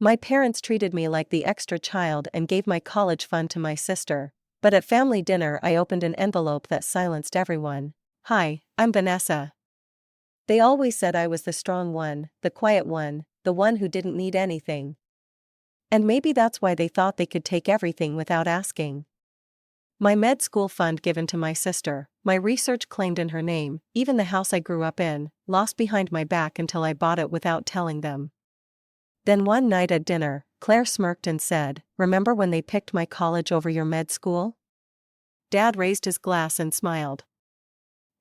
My parents treated me like the extra child and gave my college fund to my sister, but at family dinner I opened an envelope that silenced everyone. Hi, I'm Vanessa. They always said I was the strong one, the quiet one, the one who didn't need anything. And maybe that's why they thought they could take everything without asking. My med school fund given to my sister, my research claimed in her name, even the house I grew up in, lost behind my back until I bought it without telling them. Then one night at dinner, Claire smirked and said, "Remember when they picked my college over your med school?" Dad raised his glass and smiled.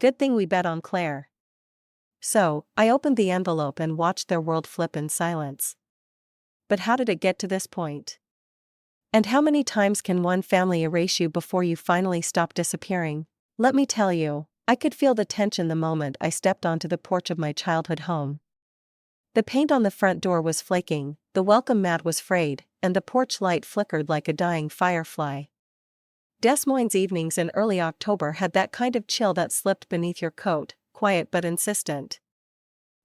Good thing we bet on Claire. So, I opened the envelope and watched their world flip in silence. But how did it get to this point? And how many times can one family erase you before you finally stop disappearing? Let me tell you, I could feel the tension the moment I stepped onto the porch of my childhood home. The paint on the front door was flaking, the welcome mat was frayed, and the porch light flickered like a dying firefly. Des Moines evenings in early October had that kind of chill that slipped beneath your coat, quiet but insistent.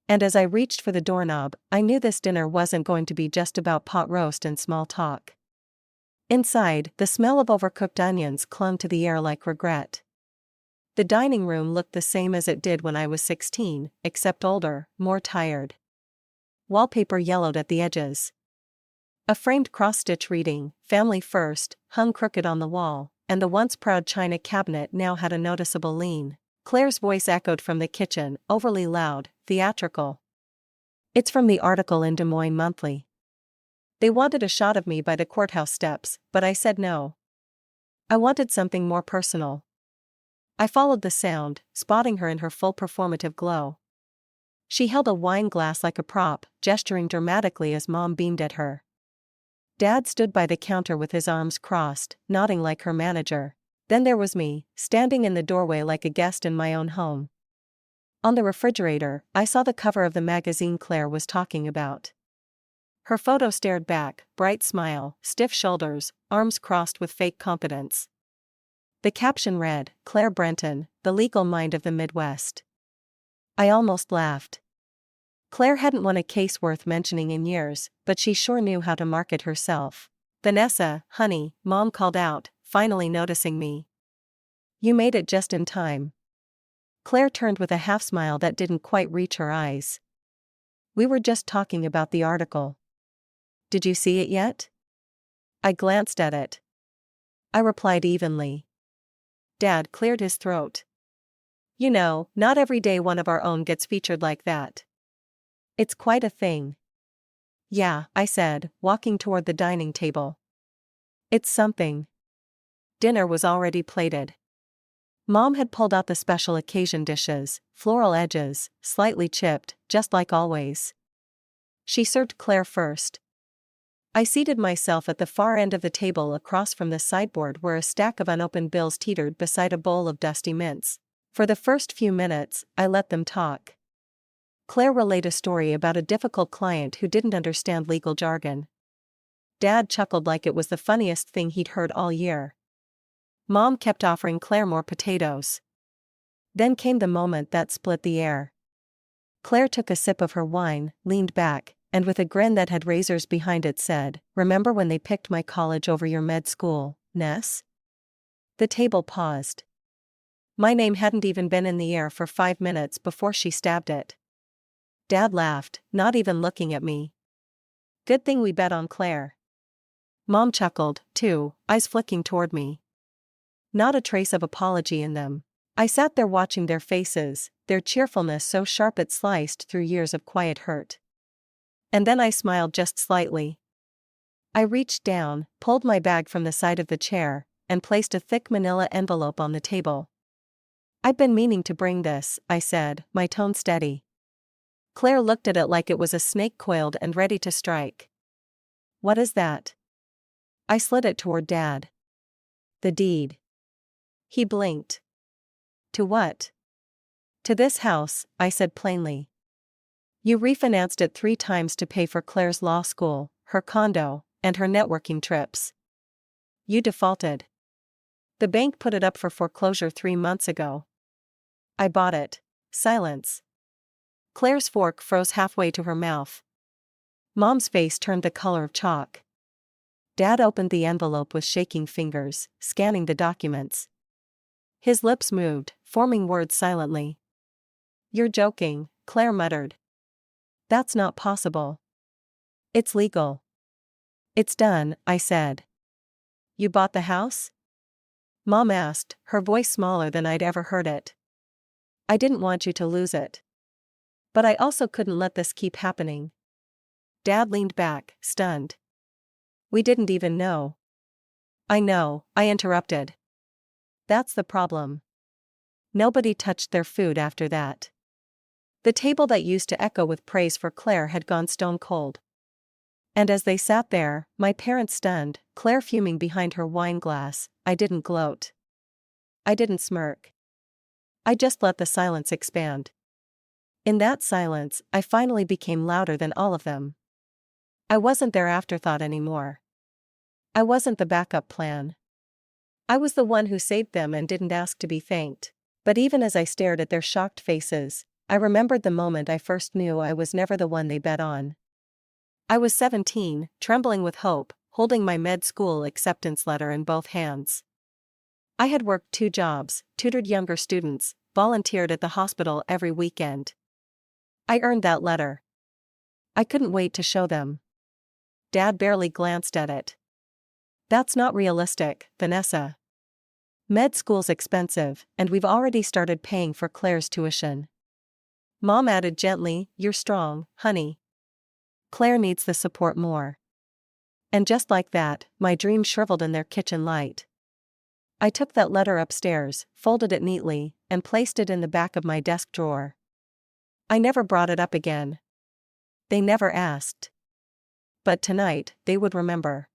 And as I reached for the doorknob, I knew this dinner wasn't going to be just about pot roast and small talk. Inside, the smell of overcooked onions clung to the air like regret. The dining room looked the same as it did when I was 16, except older, more tired. Wallpaper yellowed at the edges. A framed cross-stitch reading, "Family First," hung crooked on the wall, and the once proud china cabinet now had a noticeable lean. Claire's voice echoed from the kitchen, overly loud, theatrical. "It's from the article in Des Moines Monthly. They wanted a shot of me by the courthouse steps, but I said no. I wanted something more personal." I followed the sound, spotting her in her full performative glow. She held a wine glass like a prop, gesturing dramatically as Mom beamed at her. Dad stood by the counter with his arms crossed, nodding like her manager. Then there was me, standing in the doorway like a guest in my own home. On the refrigerator, I saw the cover of the magazine Claire was talking about. Her photo stared back, bright smile, stiff shoulders, arms crossed with fake confidence. The caption read, "Clare Brenton, the legal mind of the Midwest." I almost laughed. Claire hadn't won a case worth mentioning in years, but she sure knew how to market herself. "Vanessa, honey," Mom called out, finally noticing me. "You made it just in time." Claire turned with a half-smile that didn't quite reach her eyes. "We were just talking about the article. Did you see it yet?" I glanced at it. I replied evenly. Dad cleared his throat. "You know, not every day one of our own gets featured like that. It's quite a thing." "Yeah," I said, walking toward the dining table. "It's something." Dinner was already plated. Mom had pulled out the special occasion dishes, floral edges, slightly chipped, just like always. She served Claire first. I seated myself at the far end of the table across from the sideboard where a stack of unopened bills teetered beside a bowl of dusty mints. For the first few minutes, I let them talk. Claire relayed a story about a difficult client who didn't understand legal jargon. Dad chuckled like it was the funniest thing he'd heard all year. Mom kept offering Claire more potatoes. Then came the moment that split the air. Claire took a sip of her wine, leaned back, and with a grin that had razors behind it said, "Remember when they picked my college over your med school, Ness?" The table paused. My name hadn't even been in the air for 5 minutes before she stabbed it. Dad laughed, not even looking at me. "Good thing we bet on Claire." Mom chuckled, too, eyes flicking toward me. Not a trace of apology in them. I sat there watching their faces, their cheerfulness so sharp it sliced through years of quiet hurt. And then I smiled just slightly. I reached down, pulled my bag from the side of the chair, and placed a thick manila envelope on the table. "I've been meaning to bring this," I said, my tone steady. Claire looked at it like it was a snake coiled and ready to strike. "What is that?" I slid it toward Dad. "The deed." He blinked. "To what?" "To this house," I said plainly. "You refinanced it 3 times to pay for Claire's law school, her condo, and her networking trips. You defaulted. The bank put it up for foreclosure 3 months ago. I bought it." Silence. Claire's fork froze halfway to her mouth. Mom's face turned the color of chalk. Dad opened the envelope with shaking fingers, scanning the documents. His lips moved, forming words silently. "You're joking," Claire muttered. "That's not possible." "It's legal." "It's done," I said. "You bought the house?" Mom asked, her voice smaller than I'd ever heard it. "I didn't want you to lose it. But I also couldn't let this keep happening." Dad leaned back, stunned. "We didn't even know." "I know," I interrupted. "That's the problem." Nobody touched their food after that. The table that used to echo with praise for Claire had gone stone cold. And as they sat there, my parents stunned, Claire fuming behind her wine glass, I didn't gloat. I didn't smirk. I just let the silence expand. In that silence, I finally became louder than all of them. I wasn't their afterthought anymore. I wasn't the backup plan. I was the one who saved them and didn't ask to be thanked. But even as I stared at their shocked faces, I remembered the moment I first knew I was never the one they bet on. I was 17, trembling with hope, holding my med school acceptance letter in both hands. I had worked 2 jobs, tutored younger students, volunteered at the hospital every weekend. I earned that letter. I couldn't wait to show them. Dad barely glanced at it. "That's not realistic, Vanessa. Med school's expensive, and we've already started paying for Claire's tuition." Mom added gently, "You're strong, honey. Claire needs the support more." And just like that, my dream shriveled in their kitchen light. I took that letter upstairs, folded it neatly, and placed it in the back of my desk drawer. I never brought it up again. They never asked. But tonight, they would remember.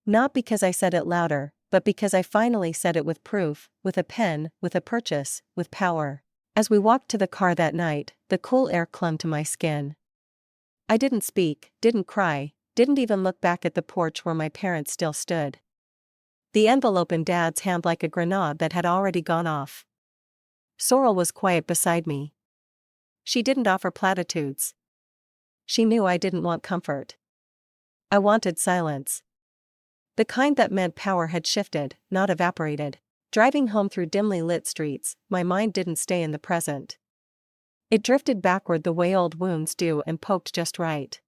Not because I said it louder, but because I finally said it with proof, with a pen, with a purchase, with power. As we walked to the car that night, the cool air clung to my skin. I didn't speak, didn't cry, didn't even look back at the porch where my parents still stood. The envelope in Dad's hand like a grenade that had already gone off. Sorrel was quiet beside me. She didn't offer platitudes. She knew I didn't want comfort. I wanted silence. The kind that meant power had shifted, not evaporated. Driving home through dimly lit streets, my mind didn't stay in the present. It drifted backward the way old wounds do and poked just right.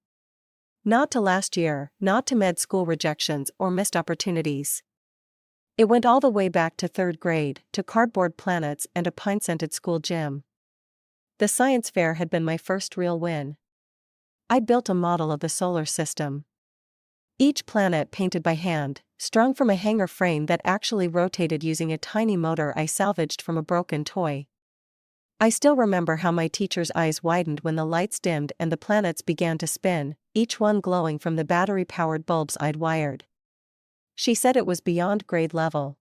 Not to last year, not to med school rejections or missed opportunities. It went all the way back to 3rd grade, to cardboard planets and a pine-scented school gym. The science fair had been my first real win. I'd built a model of the solar system. Each planet painted by hand, strung from a hanger frame that actually rotated using a tiny motor I salvaged from a broken toy. I still remember how my teacher's eyes widened when the lights dimmed and the planets began to spin, each one glowing from the battery-powered bulbs I'd wired. She said it was beyond grade level.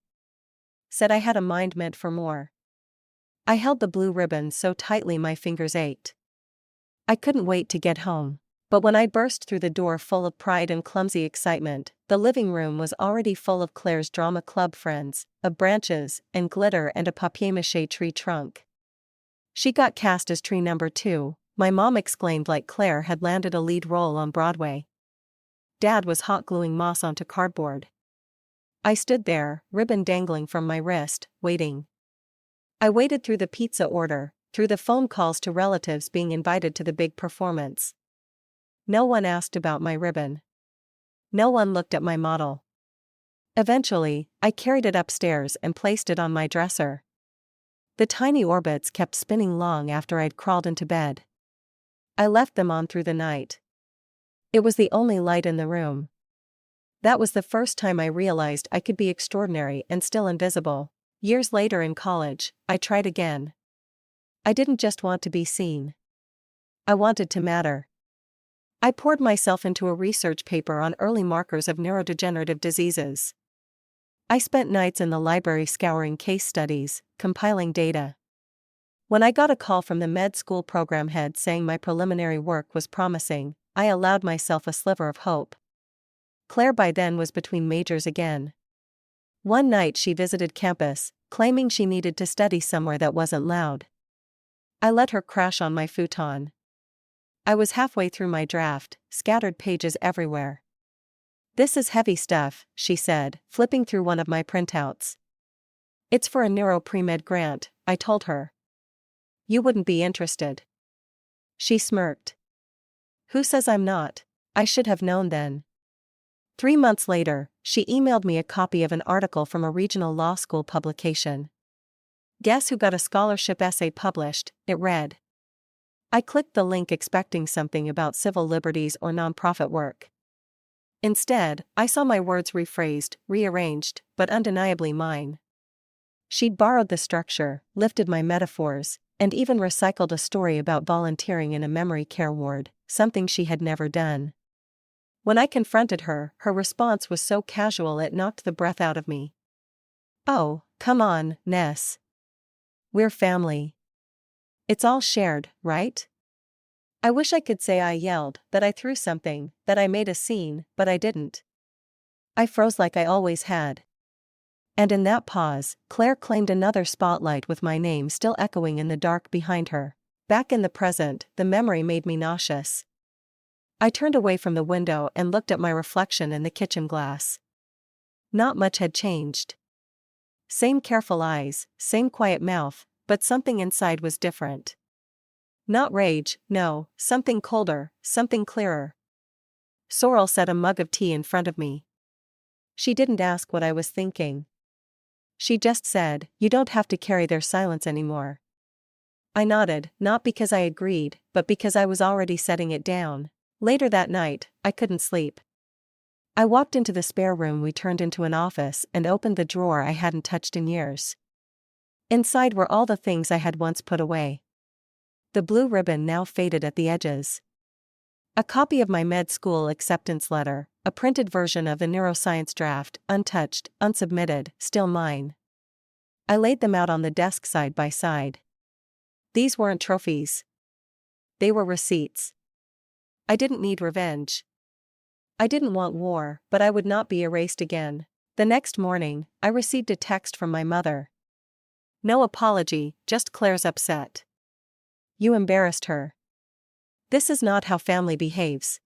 Said I had a mind meant for more. I held the blue ribbon so tightly my fingers ached. I couldn't wait to get home. But when I burst through the door full of pride and clumsy excitement, the living room was already full of Claire's drama club friends, of branches, and glitter and a papier-mâché tree trunk. She got cast as tree number 2, my mom exclaimed like Claire had landed a lead role on Broadway. Dad was hot gluing moss onto cardboard. I stood there, ribbon dangling from my wrist, waiting. I waited through the pizza order, through the phone calls to relatives being invited to the big performance. No one asked about my ribbon. No one looked at my model. Eventually, I carried it upstairs and placed it on my dresser. The tiny orbits kept spinning long after I'd crawled into bed. I left them on through the night. It was the only light in the room. That was the first time I realized I could be extraordinary and still invisible. Years later in college, I tried again. I didn't just want to be seen. I wanted to matter. I poured myself into a research paper on early markers of neurodegenerative diseases. I spent nights in the library scouring case studies, compiling data. When I got a call from the med school program head saying my preliminary work was promising, I allowed myself a sliver of hope. Claire by then was between majors again. One night she visited campus, claiming she needed to study somewhere that wasn't loud. I let her crash on my futon. I was halfway through my draft, scattered pages everywhere. "This is heavy stuff," she said, flipping through one of my printouts. "It's for a neuro pre-med grant," I told her. "You wouldn't be interested." She smirked. "Who says I'm not? I should have known then." 3 months later, she emailed me a copy of an article from a regional law school publication. "Guess who got a scholarship essay published?" it read. I clicked the link expecting something about civil liberties or nonprofit work. Instead, I saw my words rephrased, rearranged, but undeniably mine. She'd borrowed the structure, lifted my metaphors, and even recycled a story about volunteering in a memory care ward, something she had never done. When I confronted her, her response was so casual it knocked the breath out of me. "Oh, come on, Ness. We're family. It's all shared, right?" I wish I could say I yelled, that I threw something, that I made a scene, but I didn't. I froze like I always had. And in that pause, Claire claimed another spotlight with my name still echoing in the dark behind her. Back in the present, the memory made me nauseous. I turned away from the window and looked at my reflection in the kitchen glass. Not much had changed. Same careful eyes, same quiet mouth, but something inside was different. Not rage, no, something colder, something clearer. Sorrel set a mug of tea in front of me. She didn't ask what I was thinking. She just said, "You don't have to carry their silence anymore." I nodded, not because I agreed, but because I was already setting it down. Later that night, I couldn't sleep. I walked into the spare room we turned into an office and opened the drawer I hadn't touched in years. Inside were all the things I had once put away. The blue ribbon now faded at the edges. A copy of my med school acceptance letter, a printed version of the neuroscience draft, untouched, unsubmitted, still mine. I laid them out on the desk side by side. These weren't trophies. They were receipts. I didn't need revenge. I didn't want war, but I would not be erased again. The next morning, I received a text from my mother. "No apology, just Claire's upset. You embarrassed her. This is not how family behaves."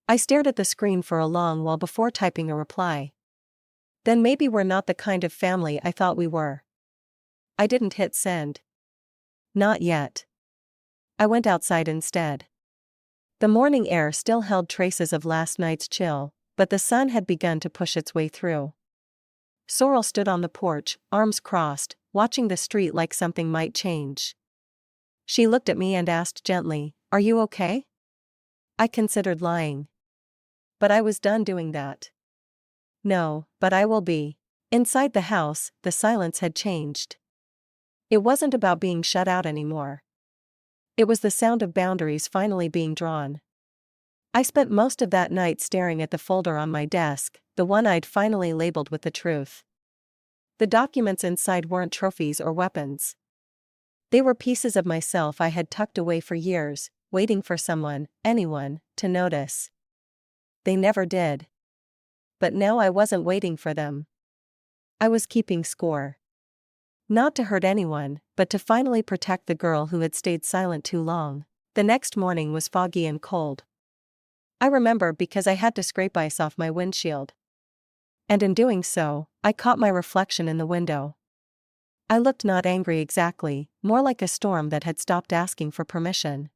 I stared at the screen for a long while before typing a reply. Then maybe we're not the kind of family I thought we were. I didn't hit send. Not yet. I went outside instead. The morning air still held traces of last night's chill, but the sun had begun to push its way through. Sorrel stood on the porch, arms crossed, watching the street like something might change. She looked at me and asked gently, "Are you okay?" I considered lying. But I was done doing that. "No, but I will be." Inside the house, the silence had changed. It wasn't about being shut out anymore. It was the sound of boundaries finally being drawn. I spent most of that night staring at the folder on my desk, the one I'd finally labeled with the truth. The documents inside weren't trophies or weapons. They were pieces of myself I had tucked away for years, waiting for someone, anyone, to notice. They never did. But now I wasn't waiting for them. I was keeping score. Not to hurt anyone, but to finally protect the girl who had stayed silent too long. The next morning was foggy and cold. I remember because I had to scrape ice off my windshield. And in doing so, I caught my reflection in the window. I looked not angry exactly, more like a storm that had stopped asking for permission.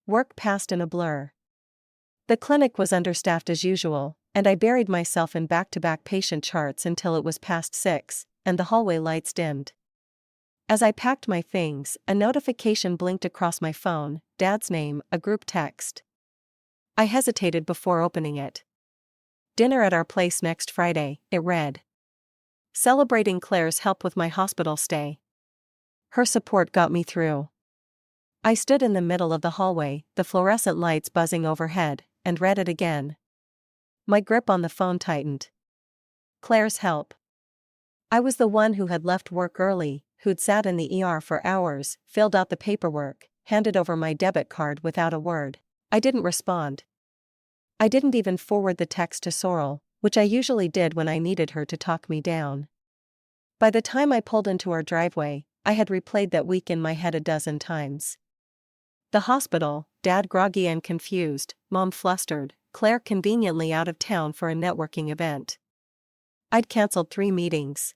Work passed in a blur. The clinic was understaffed as usual, and I buried myself in back-to-back patient charts until it was past 6, and the hallway lights dimmed. As I packed my things, a notification blinked across my phone, Dad's name, a group text. I hesitated before opening it. "Dinner at our place next Friday," it read. Celebrating Claire's help with my hospital stay. Her support got me through. I stood in the middle of the hallway, the fluorescent lights buzzing overhead, and read it again. My grip on the phone tightened. Claire's help. I was the one who had left work early, who'd sat in the ER for hours, filled out the paperwork, handed over my debit card without a word. I didn't respond. I didn't even forward the text to Sorrel, which I usually did when I needed her to talk me down. By the time I pulled into our driveway, I had replayed that week in my head a dozen times. The hospital, Dad groggy and confused, Mom flustered, Claire conveniently out of town for a networking event. I'd cancelled 3 meetings.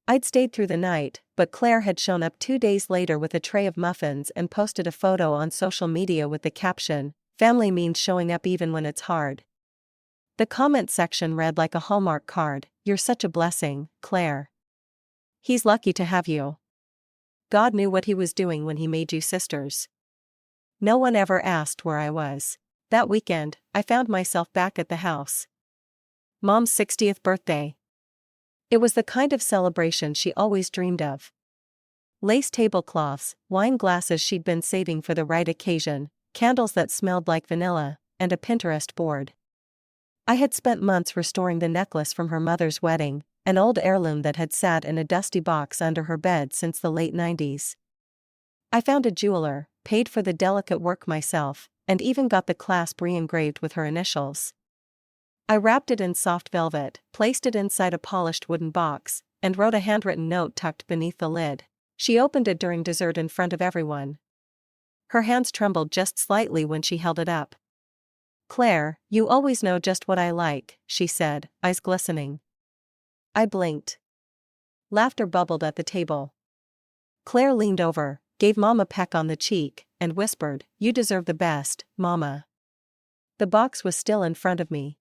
I'd stayed through the night, but Claire had shown up 2 days later with a tray of muffins and posted a photo on social media with the caption, "Family means showing up even when it's hard." The comment section read like a Hallmark card, "You're such a blessing, Claire. He's lucky to have you. God knew what he was doing when he made you sisters." No one ever asked where I was. That weekend, I found myself back at the house. Mom's 60th birthday. It was the kind of celebration she always dreamed of. Lace tablecloths, wine glasses she'd been saving for the right occasion, candles that smelled like vanilla, and a Pinterest board. I had spent months restoring the necklace from her mother's wedding, an old heirloom that had sat in a dusty box under her bed since the late 90s. I found a jeweler, paid for the delicate work myself, and even got the clasp re-engraved with her initials. I wrapped it in soft velvet, placed it inside a polished wooden box, and wrote a handwritten note tucked beneath the lid. She opened it during dessert in front of everyone. Her hands trembled just slightly when she held it up. "Claire, you always know just what I like," she said, eyes glistening. I blinked. Laughter bubbled at the table. Claire leaned over, gave Mom a peck on the cheek, and whispered, "You deserve the best, Mama." The box was still in front of me.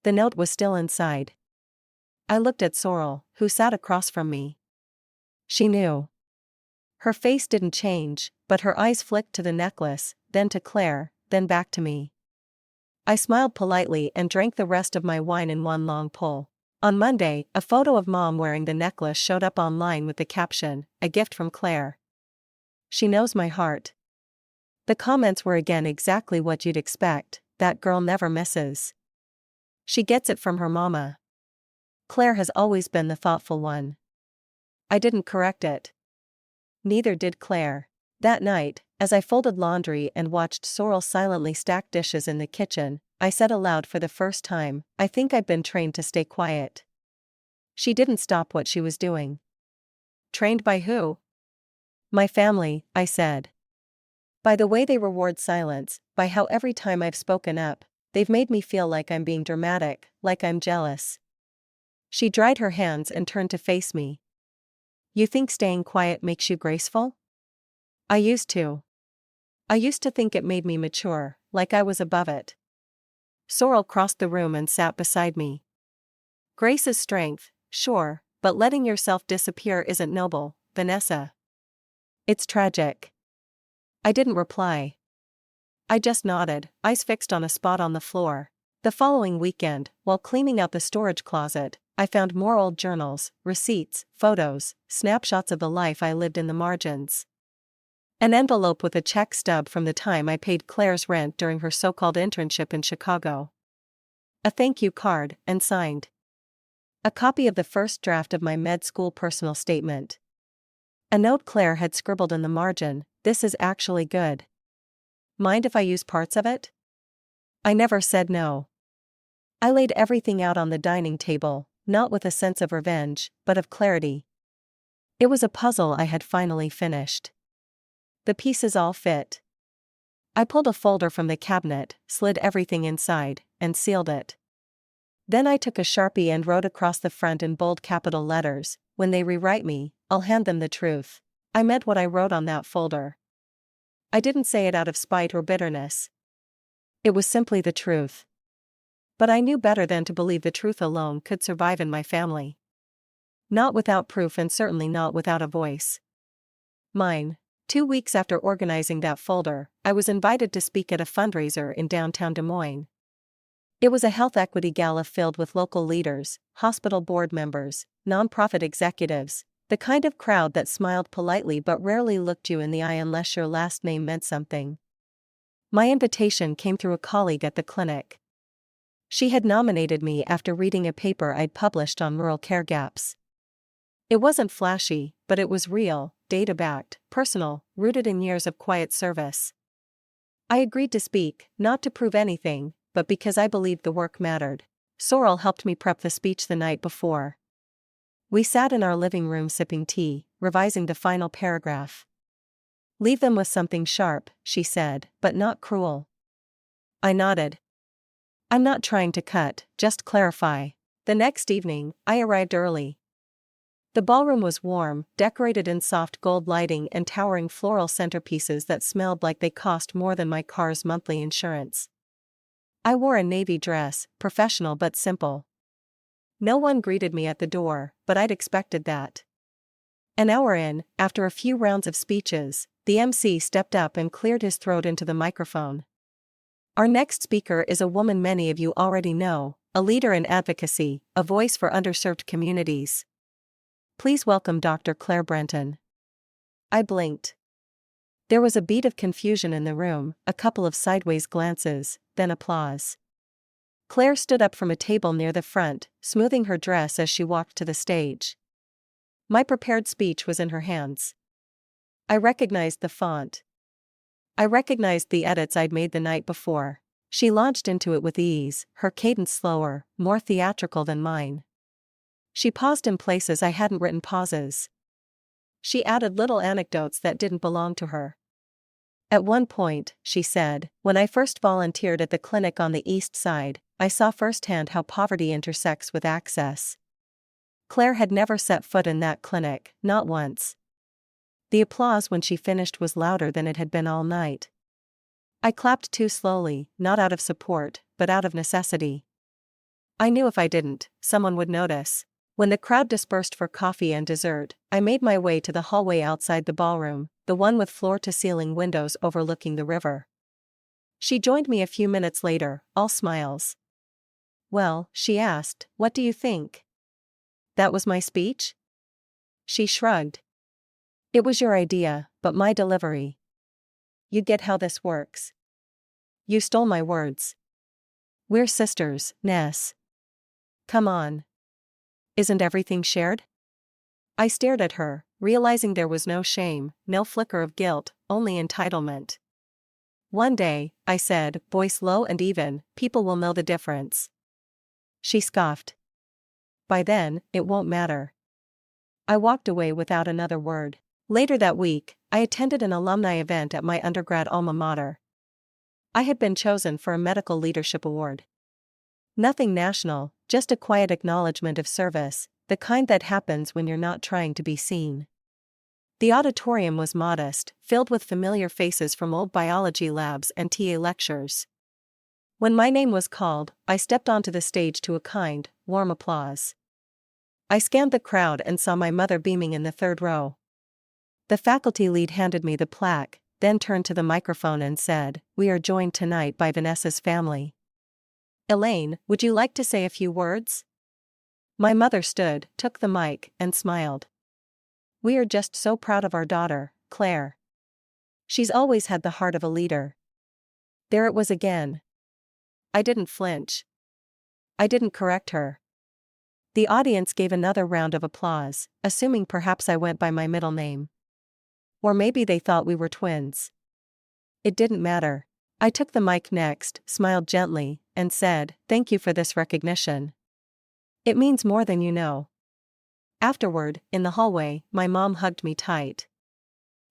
The note was still inside. I looked at Sorrel, who sat across from me. She knew. Her face didn't change, but her eyes flicked to the necklace, then to Claire, then back to me. I smiled politely and drank the rest of my wine in one long pull. On Monday, a photo of Mom wearing the necklace showed up online with the caption, "A gift from Claire. She knows my heart." The comments were again exactly what you'd expect, "That girl never misses. She gets it from her mama." Claire has always been the thoughtful one. I didn't correct it. Neither did Claire. That night, as I folded laundry and watched Sorrel silently stack dishes in the kitchen, I said aloud for the first time, "I think I've been trained to stay quiet." She didn't stop what she was doing. "Trained by who?" "My family," I said. "By the way they reward silence, by how every time I've spoken up, they've made me feel like I'm being dramatic, like I'm jealous." She dried her hands and turned to face me. "You think staying quiet makes you graceful?" I used to. I used to think it made me mature, like I was above it." Sorrel crossed the room and sat beside me. "Grace is strength, sure, but letting yourself disappear isn't noble, Vanessa. It's tragic." I didn't reply. I just nodded, eyes fixed on a spot on the floor. The following weekend, while cleaning out the storage closet, I found more old journals, receipts, photos, snapshots of the life I lived in the margins. An envelope with a check stub from the time I paid Claire's rent during her so-called internship in Chicago. A thank you card, and signed. A copy of the first draft of my med school personal statement. A note Claire had scribbled in the margin, "This is actually good. Mind if I use parts of it?" I never said no. I laid everything out on the dining table, not with a sense of revenge, but of clarity. It was a puzzle I had finally finished. The pieces all fit. I pulled a folder from the cabinet, slid everything inside, and sealed it. Then I took a Sharpie and wrote across the front in bold capital letters, "When they rewrite me, I'll hand them the truth." I meant what I wrote on that folder. I didn't say it out of spite or bitterness. It was simply the truth. But I knew better than to believe the truth alone could survive in my family. Not without proof and certainly not without a voice. Mine. 2 weeks after organizing that folder, I was invited to speak at a fundraiser in downtown Des Moines. It was a health equity gala filled with local leaders, hospital board members, nonprofit executives, the kind of crowd that smiled politely but rarely looked you in the eye unless your last name meant something. My invitation came through a colleague at the clinic. She had nominated me after reading a paper I'd published on rural care gaps. It wasn't flashy, but it was real, data-backed, personal, rooted in years of quiet service. I agreed to speak, not to prove anything, but because I believed the work mattered. Sorrel helped me prep the speech the night before. We sat in our living room sipping tea, revising the final paragraph. Leave them with something sharp, she said, but not cruel. I nodded. I'm not trying to cut, just clarify. The next evening, I arrived early. The ballroom was warm, decorated in soft gold lighting and towering floral centerpieces that smelled like they cost more than my car's monthly insurance. I wore a navy dress, professional but simple. No one greeted me at the door, but I'd expected that. An hour in, after a few rounds of speeches, the MC stepped up and cleared his throat into the microphone. Our next speaker is a woman many of you already know, a leader in advocacy, a voice for underserved communities. Please welcome Dr. Clare Brenton. I blinked. There was a beat of confusion in the room, a couple of sideways glances, then applause. Claire stood up from a table near the front, smoothing her dress as she walked to the stage. My prepared speech was in her hands. I recognized the font. I recognized the edits I'd made the night before. She launched into it with ease, her cadence slower, more theatrical than mine. She paused in places I hadn't written pauses. She added little anecdotes that didn't belong to her. At one point, she said, when I first volunteered at the clinic on the East Side, I saw firsthand how poverty intersects with access. Claire had never set foot in that clinic, not once. The applause when she finished was louder than it had been all night. I clapped too slowly, not out of support, but out of necessity. I knew if I didn't, someone would notice. When the crowd dispersed for coffee and dessert, I made my way to the hallway outside the ballroom, the one with floor-to-ceiling windows overlooking the river. She joined me a few minutes later, all smiles. Well, she asked, what do you think? That was my speech? She shrugged. It was your idea, but my delivery. You get how this works. You stole my words. We're sisters, Ness. Come on. Isn't everything shared? I stared at her, realizing there was no shame, no flicker of guilt, only entitlement. One day, I said, voice low and even, people will know the difference. She scoffed. By then, it won't matter. I walked away without another word. Later that week, I attended an alumni event at my undergrad alma mater. I had been chosen for a medical leadership award. Nothing national, just a quiet acknowledgement of service, the kind that happens when you're not trying to be seen. The auditorium was modest, filled with familiar faces from old biology labs and TA lectures. When my name was called, I stepped onto the stage to a kind, warm applause. I scanned the crowd and saw my mother beaming in the third row. The faculty lead handed me the plaque, then turned to the microphone and said, "We are joined tonight by Vanessa's family. Elaine, would you like to say a few words?" My mother stood, took the mic, and smiled. "We are just so proud of our daughter, Claire. She's always had the heart of a leader." There it was again. I didn't flinch. I didn't correct her. The audience gave another round of applause, assuming perhaps I went by my middle name. Or maybe they thought we were twins. It didn't matter. I took the mic next, smiled gently, and said, "Thank you for this recognition. It means more than you know." Afterward, in the hallway, my mom hugged me tight.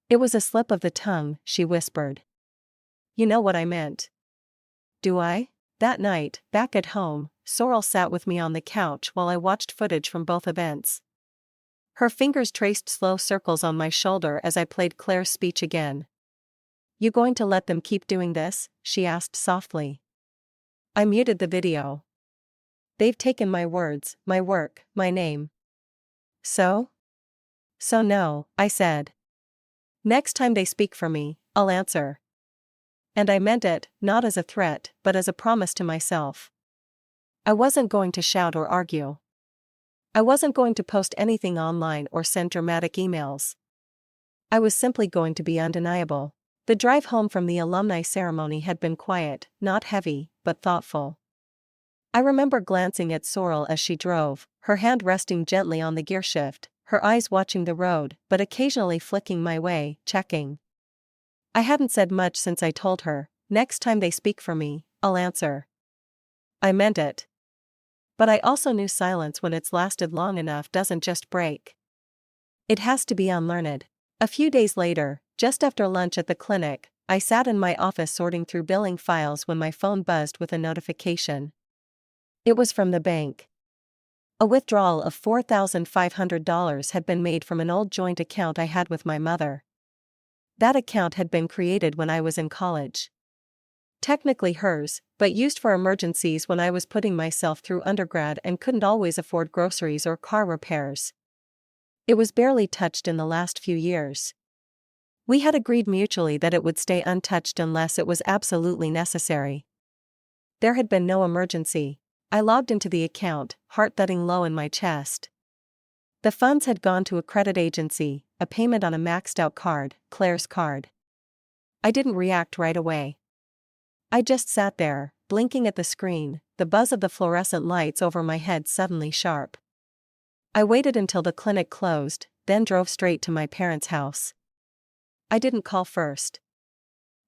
"It was a slip of the tongue," she whispered. "You know what I meant." "Do I?" That night, back at home, Sorrel sat with me on the couch while I watched footage from both events. Her fingers traced slow circles on my shoulder as I played Claire's speech again. "You going to let them keep doing this?" she asked softly. I muted the video. "They've taken my words, my work, my name." So? "So no," I said. "Next time they speak for me, I'll answer." And I meant it, not as a threat, but as a promise to myself. I wasn't going to shout or argue. I wasn't going to post anything online or send dramatic emails. I was simply going to be undeniable. The drive home from the alumni ceremony had been quiet, not heavy, but thoughtful. I remember glancing at Sorrel as she drove, her hand resting gently on the gearshift, her eyes watching the road, but occasionally flicking my way, checking. I hadn't said much since I told her, "Next time they speak for me, I'll answer." I meant it. But I also knew silence when it's lasted long enough doesn't just break. It has to be unlearned. A few days later, Just after lunch at the clinic, I sat in my office sorting through billing files when my phone buzzed with a notification. It was from the bank. A withdrawal of $4,500 had been made from an old joint account I had with my mother. That account had been created when I was in college. Technically hers, but used for emergencies when I was putting myself through undergrad and couldn't always afford groceries or car repairs. It was barely touched in the last few years. We had agreed mutually that it would stay untouched unless it was absolutely necessary. There had been no emergency. I logged into the account, heart thudding low in my chest. The funds had gone to a credit agency, a payment on a maxed-out card, Claire's card. I didn't react right away. I just sat there, blinking at the screen, the buzz of the fluorescent lights over my head suddenly sharp. I waited until the clinic closed, then drove straight to my parents' house. I didn't call first.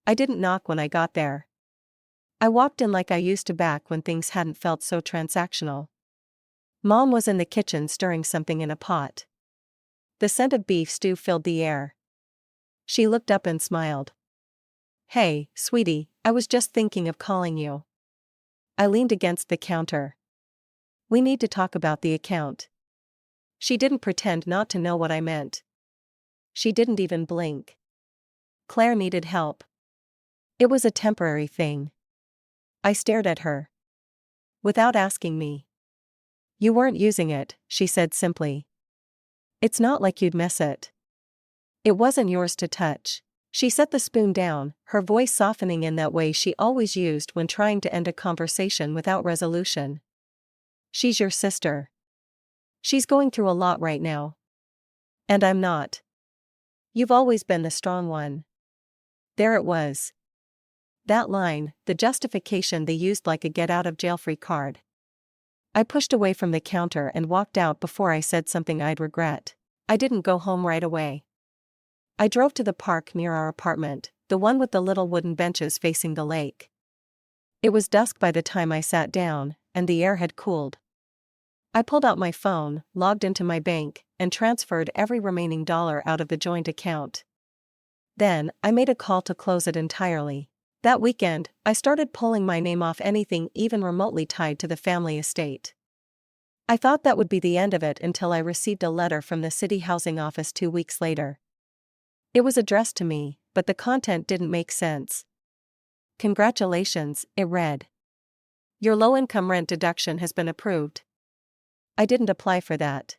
I didn't knock when I got there. I walked in like I used to back when things hadn't felt so transactional. Mom was in the kitchen stirring something in a pot. The scent of beef stew filled the air. She looked up and smiled. "Hey, sweetie, I was just thinking of calling you." I leaned against the counter. "We need to talk about the account." She didn't pretend not to know what I meant. She didn't even blink. Claire needed help. It was a temporary thing. I stared at her. "Without asking me." "You weren't using it," she said simply. "It's not like you'd miss it. It wasn't yours to touch." She set the spoon down, her voice softening in that way she always used when trying to end a conversation without resolution. "She's your sister. She's going through a lot right now. And I'm not. You've always been the strong one." There it was. That line, the justification they used like a get-out-of-jail-free card. I pushed away from the counter and walked out before I said something I'd regret. I didn't go home right away. I drove to the park near our apartment, the one with the little wooden benches facing the lake. It was dusk by the time I sat down, and the air had cooled. I pulled out my phone, logged into my bank, and transferred every remaining dollar out of the joint account. Then, I made a call to close it entirely. That weekend, I started pulling my name off anything even remotely tied to the family estate. I thought that would be the end of it until I received a letter from the city housing office 2 weeks later. It was addressed to me, but the content didn't make sense. "Congratulations," it read. "Your low-income rent deduction has been approved." I didn't apply for that.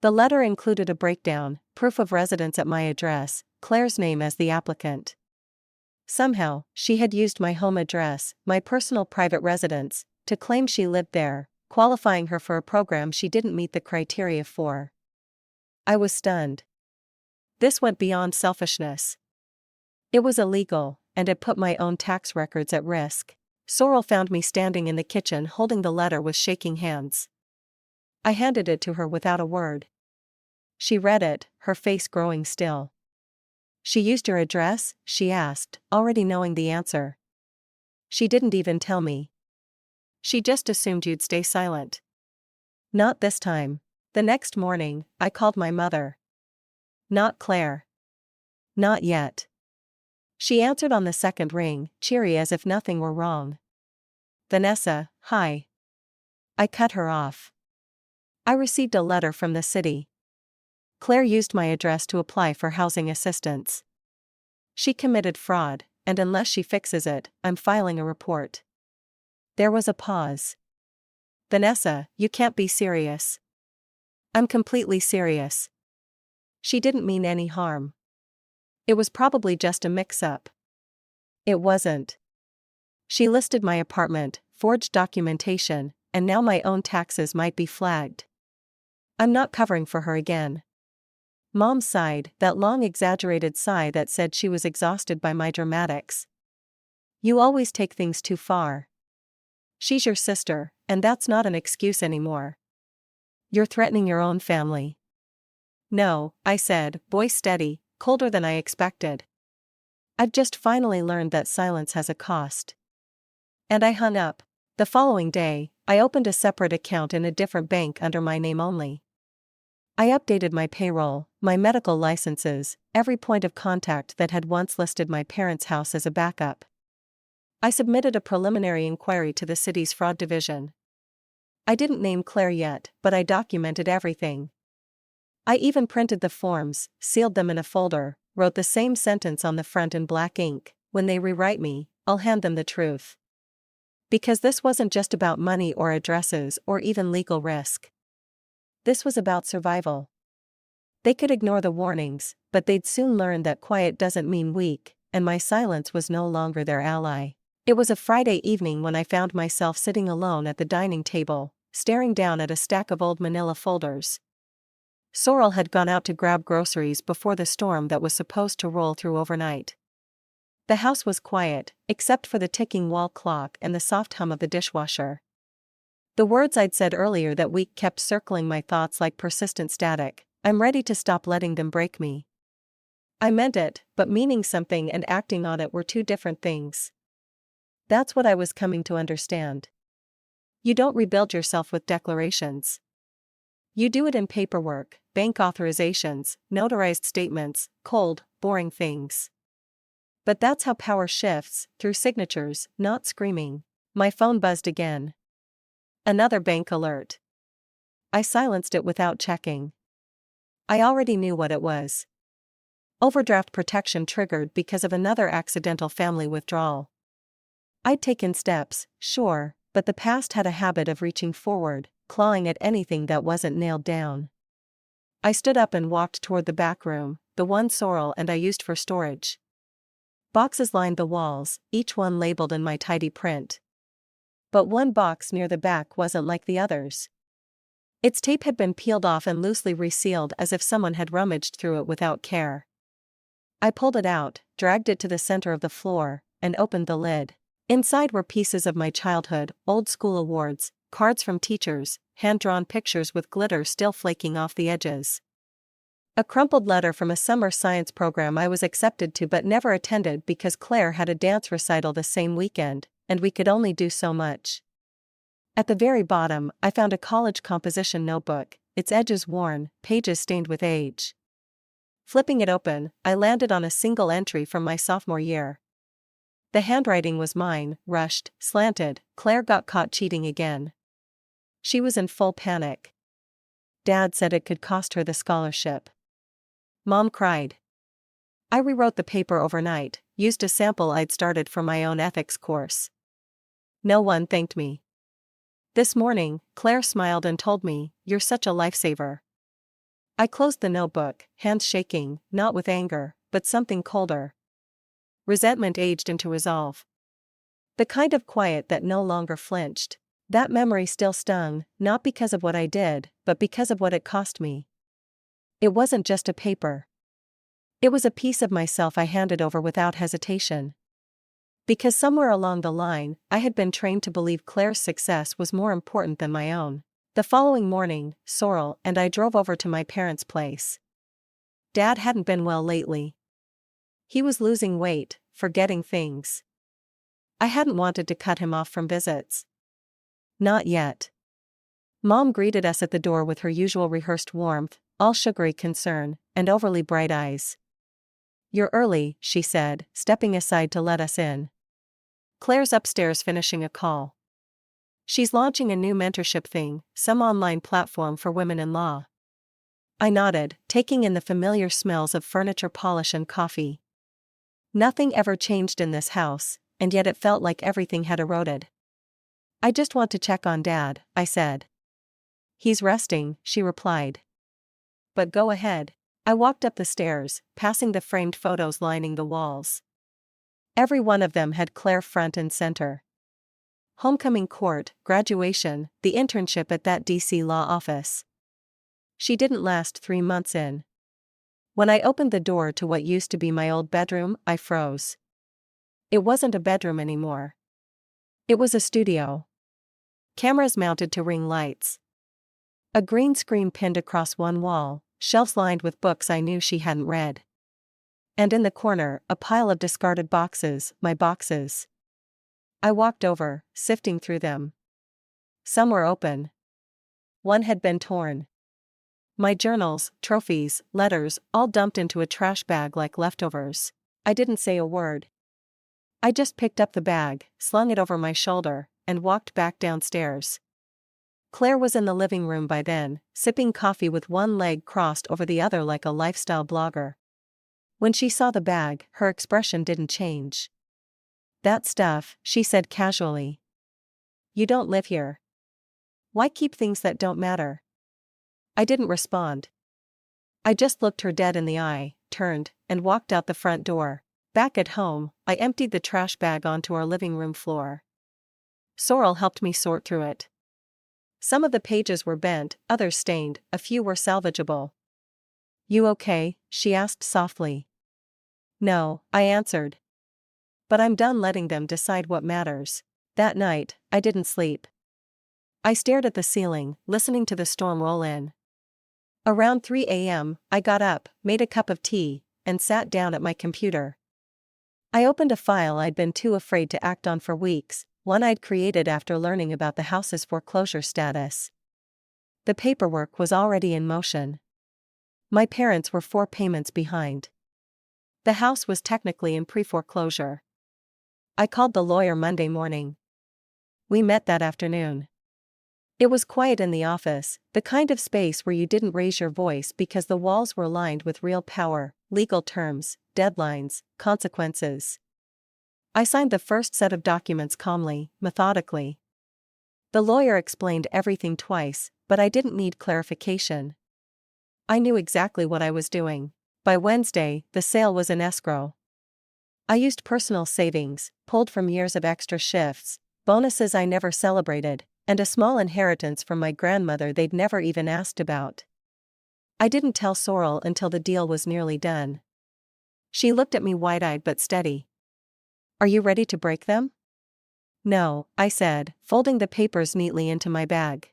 The letter included a breakdown, proof of residence at my address, Claire's name as the applicant. Somehow, she had used my home address, my personal private residence, to claim she lived there, qualifying her for a program she didn't meet the criteria for. I was stunned. This went beyond selfishness. It was illegal, and it put my own tax records at risk. Sorrel found me standing in the kitchen holding the letter with shaking hands. I handed it to her without a word. She read it, her face growing still. "She used your address?" she asked, already knowing the answer. "She didn't even tell me. She just assumed you'd stay silent." "Not this time." The next morning, I called my mother. "Not Claire." "Not yet." She answered on the second ring, cheery as if nothing were wrong. "Vanessa, hi." I cut her off. "I received a letter from the city. Claire used my address to apply for housing assistance. She committed fraud, and unless she fixes it, I'm filing a report." There was a pause. "Vanessa, you can't be serious." "I'm completely serious. She didn't mean any harm. It was probably just a mix-up." It wasn't. She listed my apartment, forged documentation, and now my own taxes might be flagged. I'm not covering for her again. Mom sighed, that long exaggerated sigh that said she was exhausted by my dramatics. "You always take things too far. She's your sister, and that's not an excuse anymore. You're threatening your own family." "No," I said, voice steady, colder than I expected. "I've just finally learned that silence has a cost." And I hung up. The following day, I opened a separate account in a different bank under my name only. I updated my payroll, my medical licenses, every point of contact that had once listed my parents' house as a backup. I submitted a preliminary inquiry to the city's fraud division. I didn't name Claire yet, but I documented everything. I even printed the forms, sealed them in a folder, wrote the same sentence on the front in black ink: when they rewrite me, I'll hand them the truth. Because this wasn't just about money or addresses or even legal risk. This was about survival. They could ignore the warnings, but they'd soon learn that quiet doesn't mean weak, and my silence was no longer their ally. It was a Friday evening when I found myself sitting alone at the dining table, staring down at a stack of old manila folders. Sorrel had gone out to grab groceries before the storm that was supposed to roll through overnight. The house was quiet, except for the ticking wall clock and the soft hum of the dishwasher. The words I'd said earlier that week kept circling my thoughts like persistent static. I'm ready to stop letting them break me. I meant it, but meaning something and acting on it were two different things. That's what I was coming to understand. You don't rebuild yourself with declarations. You do it in paperwork, bank authorizations, notarized statements, cold, boring things. But that's how power shifts, through signatures, not screaming. My phone buzzed again. Another bank alert. I silenced it without checking. I already knew what it was. Overdraft protection triggered because of another accidental family withdrawal. I'd taken steps, sure, but the past had a habit of reaching forward, clawing at anything that wasn't nailed down. I stood up and walked toward the back room, the one Sorrel and I used for storage. Boxes lined the walls, each one labeled in my tidy print. But one box near the back wasn't like the others. Its tape had been peeled off and loosely resealed as if someone had rummaged through it without care. I pulled it out, dragged it to the center of the floor, and opened the lid. Inside were pieces of my childhood, old school awards, cards from teachers, hand-drawn pictures with glitter still flaking off the edges. A crumpled letter from a summer science program I was accepted to but never attended because Claire had a dance recital the same weekend, and we could only do so much. At the very bottom, I found a college composition notebook, its edges worn, pages stained with age. Flipping it open, I landed on a single entry from my sophomore year. The handwriting was mine, rushed, slanted. Claire got caught cheating again. She was in full panic. Dad said it could cost her the scholarship. Mom cried. I rewrote the paper overnight, used a sample I'd started for my own ethics course. No one thanked me. This morning, Claire smiled and told me, "You're such a lifesaver." I closed the notebook, hands shaking, not with anger, but something colder. Resentment aged into resolve. The kind of quiet that no longer flinched. That memory still stung, not because of what I did, but because of what it cost me. It wasn't just a paper. It was a piece of myself I handed over without hesitation. Because somewhere along the line, I had been trained to believe Claire's success was more important than my own. The following morning, Sorrel and I drove over to my parents' place. Dad hadn't been well lately. He was losing weight, forgetting things. I hadn't wanted to cut him off from visits. Not yet. Mom greeted us at the door with her usual rehearsed warmth, all sugary concern, and overly bright eyes. "You're early," she said, stepping aside to let us in. "Claire's upstairs finishing a call. She's launching a new mentorship thing, some online platform for women in law." I nodded, taking in the familiar smells of furniture polish and coffee. Nothing ever changed in this house, and yet it felt like everything had eroded. "I just want to check on Dad," I said. "He's resting," she replied. "But go ahead." I walked up the stairs, passing the framed photos lining the walls. Every one of them had Claire front and center. Homecoming court, graduation, the internship at that DC law office. She didn't last 3 months in. When I opened the door to what used to be my old bedroom, I froze. It wasn't a bedroom anymore. It was a studio. Cameras mounted to ring lights. A green screen pinned across one wall, shelves lined with books I knew she hadn't read. And in the corner, a pile of discarded boxes, my boxes. I walked over, sifting through them. Some were open. One had been torn. My journals, trophies, letters, all dumped into a trash bag like leftovers. I didn't say a word. I just picked up the bag, slung it over my shoulder, and walked back downstairs. Claire was in the living room by then, sipping coffee with one leg crossed over the other like a lifestyle blogger. When she saw the bag, her expression didn't change. "That stuff," she said casually. "You don't live here. Why keep things that don't matter?" I didn't respond. I just looked her dead in the eye, turned, and walked out the front door. Back at home, I emptied the trash bag onto our living room floor. Sorrel helped me sort through it. Some of the pages were bent, others stained, a few were salvageable. "You okay?" she asked softly. "No," I answered. "But I'm done letting them decide what matters." That night, I didn't sleep. I stared at the ceiling, listening to the storm roll in. Around 3 a.m., I got up, made a cup of tea, and sat down at my computer. I opened a file I'd been too afraid to act on for weeks, one I'd created after learning about the house's foreclosure status. The paperwork was already in motion. My parents were 4 payments behind. The house was technically in pre-foreclosure. I called the lawyer Monday morning. We met that afternoon. It was quiet in the office, the kind of space where you didn't raise your voice because the walls were lined with real power, legal terms, deadlines, consequences. I signed the first set of documents calmly, methodically. The lawyer explained everything twice, but I didn't need clarification. I knew exactly what I was doing. By Wednesday, the sale was in escrow. I used personal savings, pulled from years of extra shifts, bonuses I never celebrated, and a small inheritance from my grandmother they'd never even asked about. I didn't tell Sorrel until the deal was nearly done. She looked at me wide-eyed but steady. "Are you ready to break them?" "No," I said, folding the papers neatly into my bag.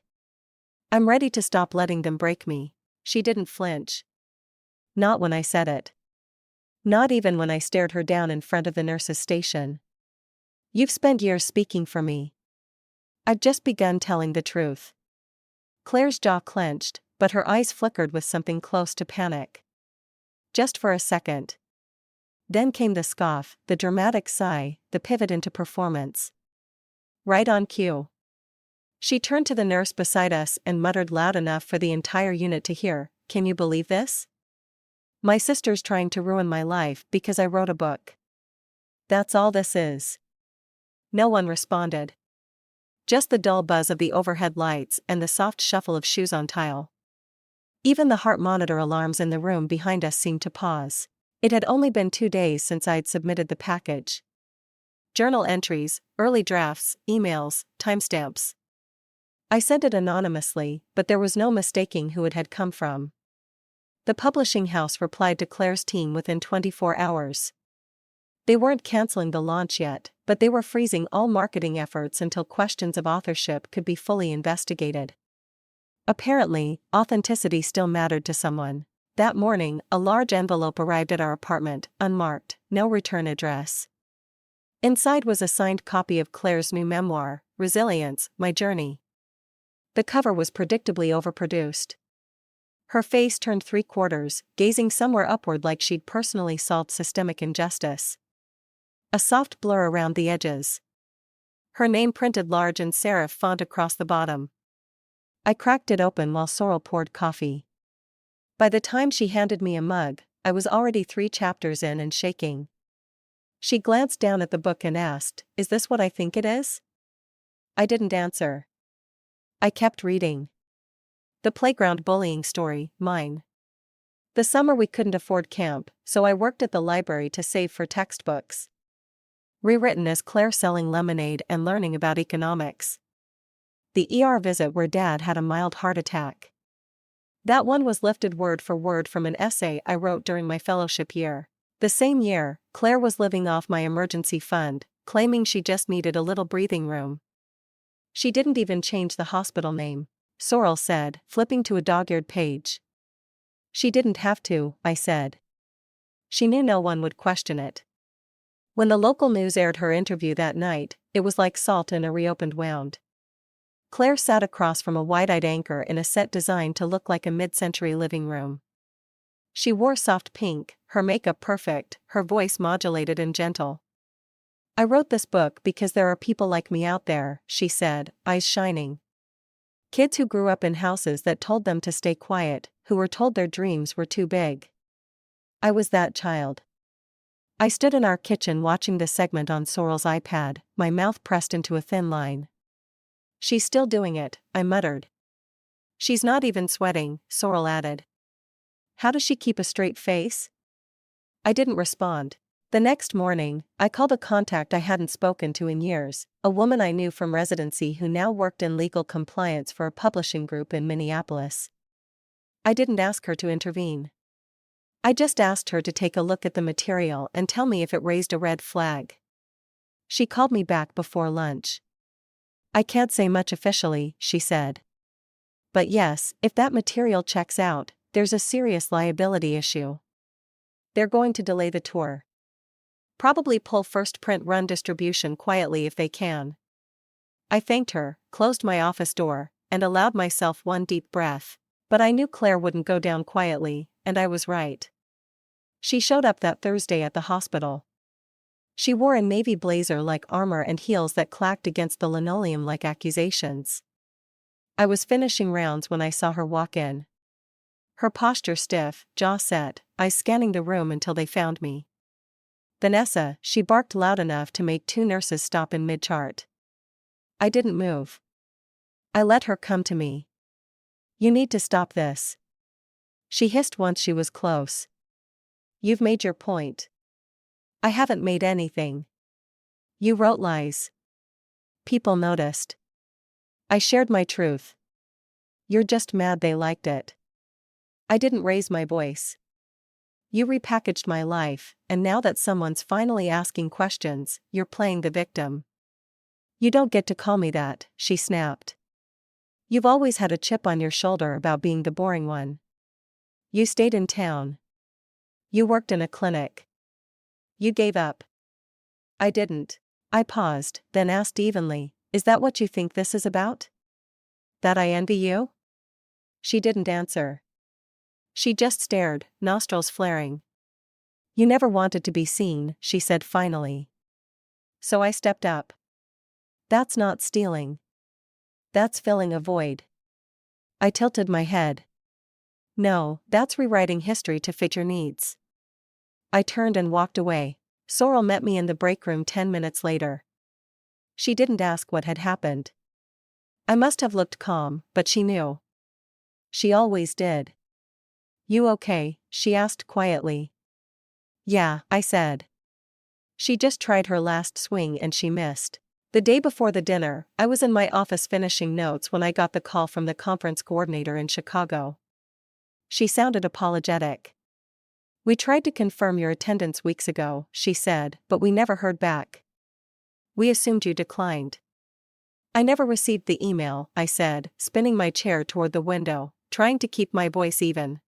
"I'm ready to stop letting them break me." She didn't flinch. Not when I said it. Not even when I stared her down in front of the nurse's station. "You've spent years speaking for me. I've just begun telling the truth." Claire's jaw clenched, but her eyes flickered with something close to panic. Just for a second. Then came the scoff, the dramatic sigh, the pivot into performance. Right on cue. She turned to the nurse beside us and muttered loud enough for the entire unit to hear, "Can you believe this? My sister's trying to ruin my life because I wrote a book. That's all this is." No one responded. Just the dull buzz of the overhead lights and the soft shuffle of shoes on tile. Even the heart monitor alarms in the room behind us seemed to pause. It had only been 2 days since I'd submitted the package. Journal entries, early drafts, emails, timestamps. I sent it anonymously, but there was no mistaking who it had come from. The publishing house replied to Claire's team within 24 hours. They weren't canceling the launch yet, but they were freezing all marketing efforts until questions of authorship could be fully investigated. Apparently, authenticity still mattered to someone. That morning, a large envelope arrived at our apartment, unmarked, no return address. Inside was a signed copy of Claire's new memoir, Resilience, My Journey. The cover was predictably overproduced. Her face turned 3/4, gazing somewhere upward like she'd personally solved systemic injustice. A soft blur around the edges. Her name printed large in serif font across the bottom. I cracked it open while Sorrel poured coffee. By the time she handed me a mug, I was already 3 chapters in and shaking. She glanced down at the book and asked, "Is this what I think it is?" I didn't answer. I kept reading. The playground bullying story, mine. The summer we couldn't afford camp, so I worked at the library to save for textbooks. Rewritten as Claire selling lemonade and learning about economics. The ER visit where Dad had a mild heart attack. That one was lifted word for word from an essay I wrote during my fellowship year. The same year, Claire was living off my emergency fund, claiming she just needed a little breathing room. She didn't even change the hospital name, Sorrel said, flipping to a dog-eared page. She didn't have to, I said. She knew no one would question it. When the local news aired her interview that night, it was like salt in a reopened wound. Claire sat across from a wide-eyed anchor in a set designed to look like a mid-century living room. She wore soft pink, her makeup perfect, her voice modulated and gentle. "I wrote this book because there are people like me out there," she said, eyes shining. Kids who grew up in houses that told them to stay quiet, who were told their dreams were too big. I was that child. I stood in our kitchen watching the segment on Sorrel's iPad, my mouth pressed into a thin line. "She's still doing it," I muttered. "She's not even sweating," Sorrel added. "How does she keep a straight face?" I didn't respond. The next morning, I called a contact I hadn't spoken to in years, a woman I knew from residency who now worked in legal compliance for a publishing group in Minneapolis. I didn't ask her to intervene. I just asked her to take a look at the material and tell me if it raised a red flag. She called me back before lunch. "I can't say much officially," she said. "But yes, if that material checks out, there's a serious liability issue. They're going to delay the tour. Probably pull first print run distribution quietly if they can." I thanked her, closed my office door, and allowed myself one deep breath. But I knew Claire wouldn't go down quietly, and I was right. She showed up that Thursday at the hospital. She wore a navy blazer-like armor and heels that clacked against the linoleum like accusations. I was finishing rounds when I saw her walk in. Her posture stiff, jaw set, eyes scanning the room until they found me. "Vanessa," she barked loud enough to make two nurses stop in mid-chart. I didn't move. I let her come to me. "You need to stop this," she hissed once she was close. "You've made your point." "I haven't made anything. You wrote lies. People noticed." I shared my truth. "You're just mad they liked it." I didn't raise my voice. "You repackaged my life, and now that someone's finally asking questions, you're playing the victim." "You don't get to call me that," she snapped. "You've always had a chip on your shoulder about being the boring one. You stayed in town. You worked in a clinic. You gave up." I didn't. I paused, then asked evenly, "Is that what you think this is about? That I envy you?" She didn't answer. She just stared, nostrils flaring. "You never wanted to be seen," she said finally. So I stepped up. "That's not stealing. That's filling a void." I tilted my head. "No, that's rewriting history to fit your needs." I turned and walked away. Sorrel met me in the break room 10 minutes later. She didn't ask what had happened. I must have looked calm, but she knew. She always did. "You okay?" she asked quietly. "Yeah," I said. She just tried her last swing and she missed. The day before the dinner, I was in my office finishing notes when I got the call from the conference coordinator in Chicago. She sounded apologetic. "We tried to confirm your attendance weeks ago," she said, "but we never heard back. We assumed you declined." "I never received the email," I said, spinning my chair toward the window, trying to keep my voice even.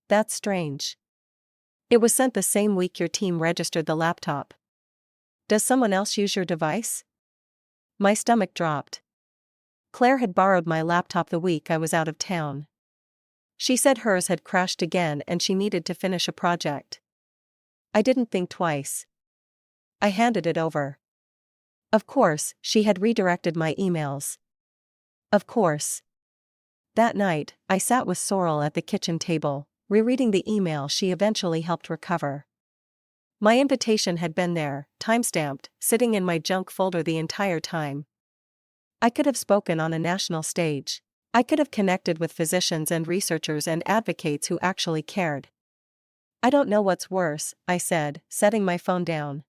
"That's strange. It was sent the same week your team registered the laptop. Does someone else use your device?" My stomach dropped. Claire had borrowed my laptop the week I was out of town. She said hers had crashed again and she needed to finish a project. I didn't think twice. I handed it over. Of course, she had redirected my emails. Of course. That night, I sat with Sorrel at the kitchen table, rereading the email she eventually helped recover. My invitation had been there, timestamped, sitting in my junk folder the entire time. I could have spoken on a national stage. I could have connected with physicians and researchers and advocates who actually cared. "I don't know what's worse," I said, setting my phone down.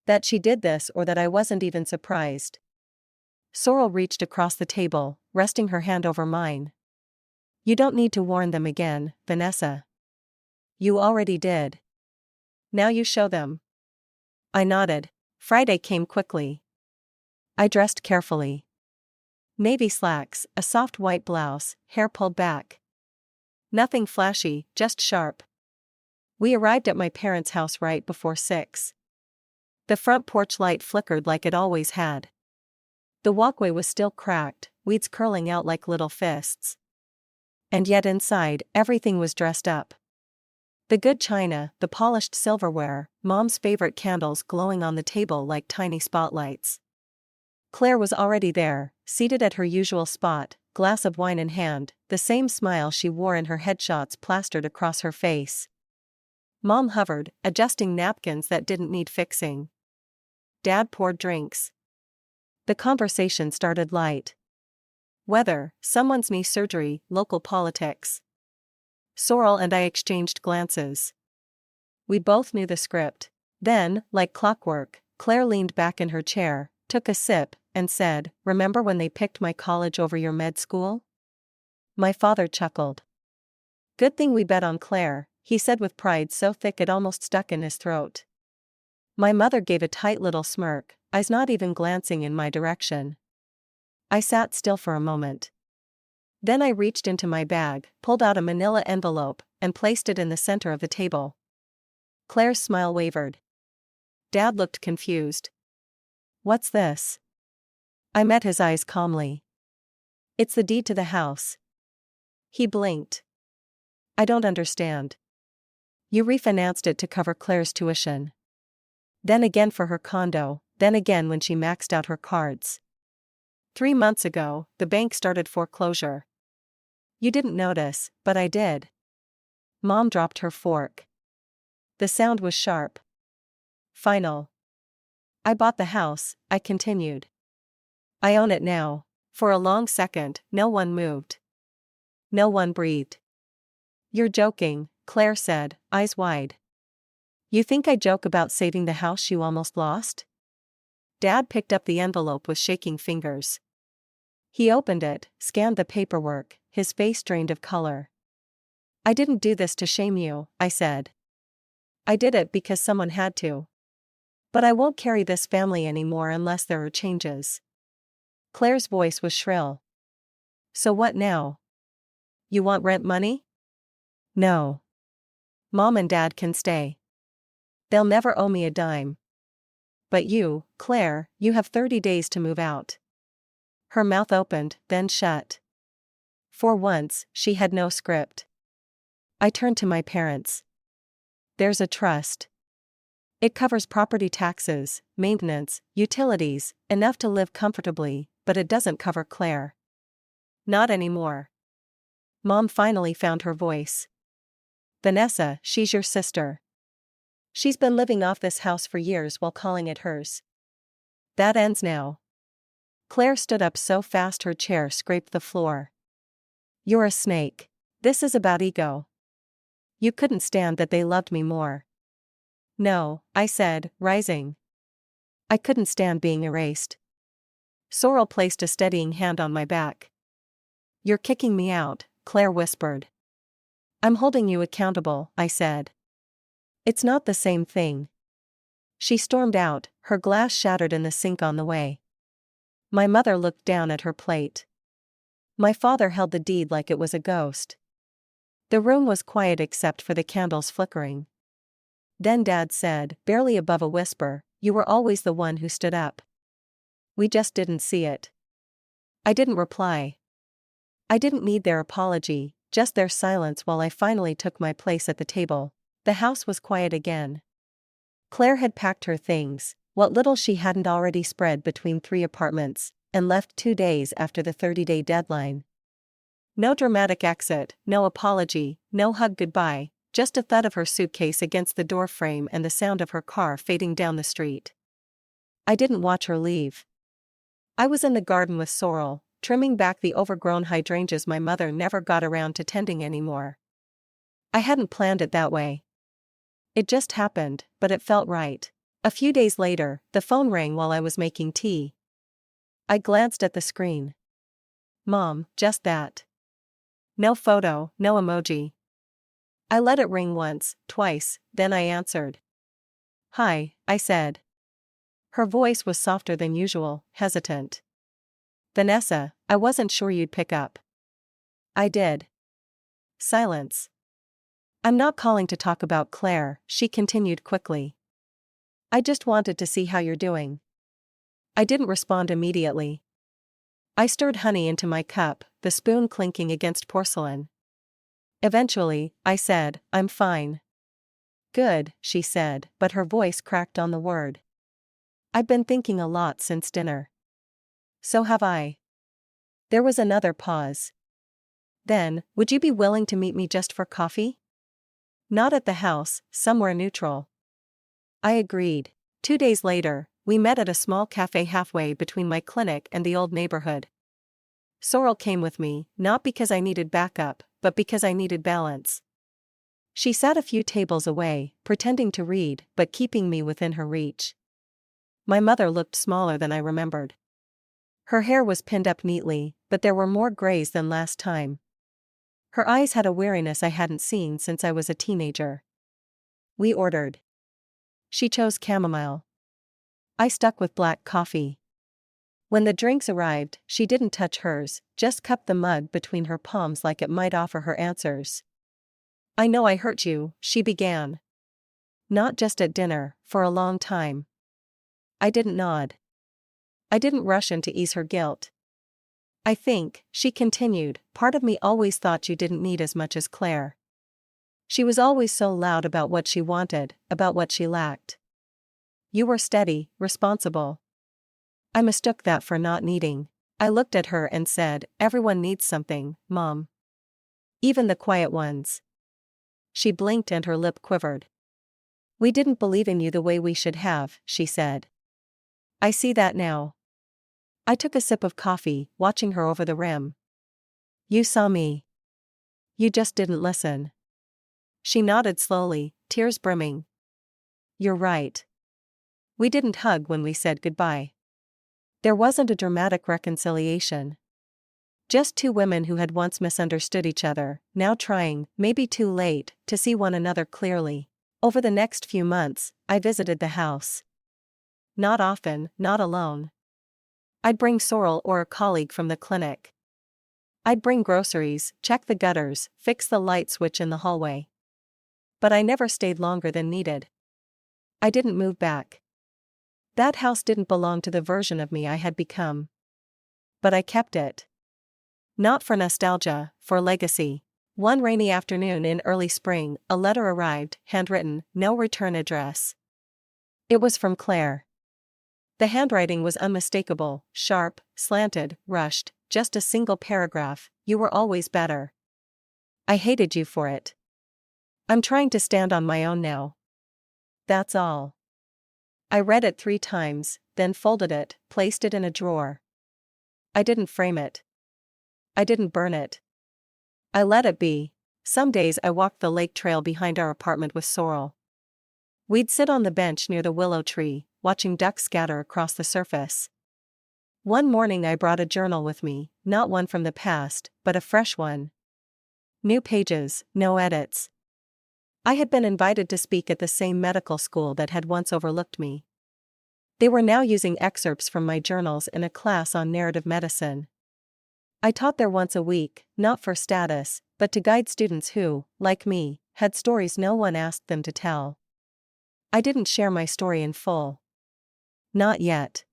"That she did this or that I wasn't even surprised." Sorrel reached across the table, resting her hand over mine. "You don't need to warn them again, Vanessa. You already did. Now you show them." I nodded. Friday came quickly. I dressed carefully. Navy slacks, a soft white blouse, hair pulled back. Nothing flashy, just sharp. We arrived at my parents' house right before 6. The front porch light flickered like it always had. The walkway was still cracked, weeds curling out like little fists. And yet inside, everything was dressed up. The good china, the polished silverware, Mom's favorite candles glowing on the table like tiny spotlights. Claire was already there, seated at her usual spot, glass of wine in hand, the same smile she wore in her headshots plastered across her face. Mom hovered, adjusting napkins that didn't need fixing. Dad poured drinks. The conversation started light. Weather, someone's knee surgery, local politics. Sorrel and I exchanged glances. We both knew the script. Then, like clockwork, Claire leaned back in her chair, took a sip, and said, "Remember when they picked my college over your med school?" My father chuckled. "Good thing we bet on Claire," he said with pride so thick it almost stuck in his throat. My mother gave a tight little smirk, eyes not even glancing in my direction. I sat still for a moment. Then I reached into my bag, pulled out a manila envelope, and placed it in the center of the table. Claire's smile wavered. Dad looked confused. "What's this?" I met his eyes calmly. "It's the deed to the house." He blinked. "I don't understand." "You refinanced it to cover Claire's tuition. Then again for her condo, then again when she maxed out her cards. 3 months ago, the bank started foreclosure. You didn't notice, but I did." Mom dropped her fork. The sound was sharp. Final. "I bought the house," I continued. "I own it now." For a long second, no one moved. No one breathed. "You're joking," Claire said, eyes wide. "You think I joke about saving the house you almost lost?" Dad picked up the envelope with shaking fingers. He opened it, scanned the paperwork, his face drained of color. "I didn't do this to shame you," I said. "I did it because someone had to. But I won't carry this family anymore unless there are changes." Claire's voice was shrill. "So what now? You want rent money?" "No. Mom and Dad can stay. They'll never owe me a dime. But you, Claire, you have 30 days to move out." Her mouth opened, then shut. For once, she had no script. I turned to my parents. "There's a trust. It covers property taxes, maintenance, utilities, enough to live comfortably, but it doesn't cover Claire." "Not anymore." Mom finally found her voice. "Vanessa, she's your sister. She's been living off this house for years while calling it hers. That ends now." Claire stood up so fast her chair scraped the floor. "You're a snake. This is about ego. You couldn't stand that they loved me more." "No," I said, rising. "I couldn't stand being erased." Sorrel placed a steadying hand on my back. "You're kicking me out," Claire whispered. "I'm holding you accountable," I said. "It's not the same thing." She stormed out, her glass shattered in the sink on the way. My mother looked down at her plate. My father held the deed like it was a ghost. The room was quiet except for the candles flickering. Then Dad said, barely above a whisper, "You were always the one who stood up. We just didn't see it." I didn't reply. I didn't need their apology, just their silence while I finally took my place at the table. The house was quiet again. Claire had packed her things, what little she hadn't already spread between 3 apartments, and left 2 days after the 30-day deadline. No dramatic exit, no apology, no hug goodbye, just a thud of her suitcase against the doorframe and the sound of her car fading down the street. I didn't watch her leave. I was in the garden with Sorrel, trimming back the overgrown hydrangeas my mother never got around to tending anymore. I hadn't planned it that way. It just happened, but it felt right. A few days later, the phone rang while I was making tea. I glanced at the screen. "Mom, just that." No photo, no emoji. I let it ring once, twice, then I answered. "Hi," I said. Her voice was softer than usual, hesitant. "Vanessa, I wasn't sure you'd pick up." I did. Silence. "I'm not calling to talk about Claire," she continued quickly. "I just wanted to see how you're doing." I didn't respond immediately. I stirred honey into my cup, the spoon clinking against porcelain. Eventually, I said, "I'm fine." "Good," she said, but her voice cracked on the word. "I've been thinking a lot since dinner." "So have I." There was another pause. Then, "Would you be willing to meet me just for coffee?" "Not at the house, somewhere neutral." I agreed. 2 days later, we met at a small cafe halfway between my clinic and the old neighborhood. Sorrel came with me, not because I needed backup, but because I needed balance. She sat a few tables away, pretending to read but keeping me within her reach. My mother looked smaller than I remembered. Her hair was pinned up neatly, but there were more grays than last time. Her eyes had a weariness I hadn't seen since I was a teenager. We ordered. She chose chamomile. I stuck with black coffee. When the drinks arrived, she didn't touch hers, just cupped the mug between her palms like it might offer her answers. "I know I hurt you," she began. "Not just at dinner, for a long time." I didn't nod. I didn't rush in to ease her guilt. "I think," she continued, "part of me always thought you didn't need as much as Claire. She was always so loud about what she wanted, about what she lacked. You were steady, responsible. I mistook that for not needing." I looked at her and said, "Everyone needs something, Mom. Even the quiet ones." She blinked and her lip quivered. "We didn't believe in you the way we should have," she said. "I see that now." I took a sip of coffee, watching her over the rim. "You saw me. You just didn't listen." She nodded slowly, tears brimming. "You're right. We didn't hug when we said goodbye." There wasn't a dramatic reconciliation. Just two women who had once misunderstood each other, now trying, maybe too late, to see one another clearly. Over the next few months, I visited the house. Not often, not alone. I'd bring Sorrel or a colleague from the clinic. I'd bring groceries, check the gutters, fix the light switch in the hallway. But I never stayed longer than needed. I didn't move back. That house didn't belong to the version of me I had become. But I kept it. Not for nostalgia, for legacy. One rainy afternoon in early spring, a letter arrived, handwritten, no return address. It was from Clare. The handwriting was unmistakable, sharp, slanted, rushed, just a single paragraph: "You were always better. I hated you for it. I'm trying to stand on my own now. That's all." I read it 3 times, then folded it, placed it in a drawer. I didn't frame it. I didn't burn it. I let it be. Some days I walked the lake trail behind our apartment with Sorrel. We'd sit on the bench near the willow tree, watching ducks scatter across the surface. One morning I brought a journal with me, not one from the past, but a fresh one. New pages, no edits. I had been invited to speak at the same medical school that had once overlooked me. They were now using excerpts from my journals in a class on narrative medicine. I taught there once a week, not for status, but to guide students who, like me, had stories no one asked them to tell. I didn't share my story in full. Not yet.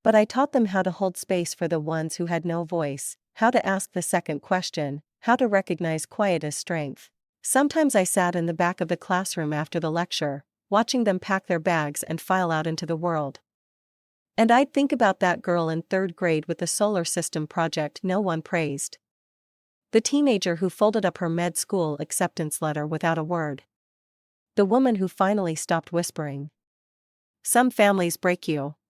But I taught them how to hold space for the ones who had no voice, how to ask the second question, how to recognize quiet as strength. Sometimes I sat in the back of the classroom after the lecture, watching them pack their bags and file out into the world. And I'd think about that girl in 3rd grade with the solar system project no one praised. The teenager who folded up her med school acceptance letter without a word. The woman who finally stopped whispering. Some families break you.